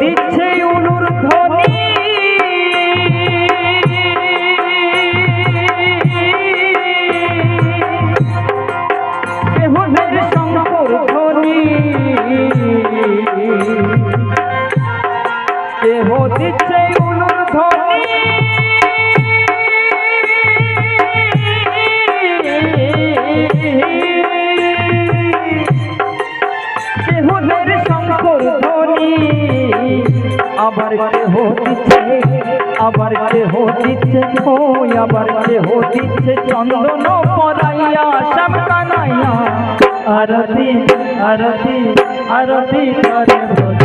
দিচ্ছে উলুর ধ্বনি কেহ দের শঙ্কর ধ্বনি কেহ দিচ্ছে উলুর ধ্বনি কেহ দের শঙ্কর ধ্বনি আবার কেহ দিচ্ছে আবার কেহ দিচ্ছে আবার কেহ দিচ্ছে চন্দন পরাইয়া শ্যাম কানাইয়া আরতি আরতি আরতি করে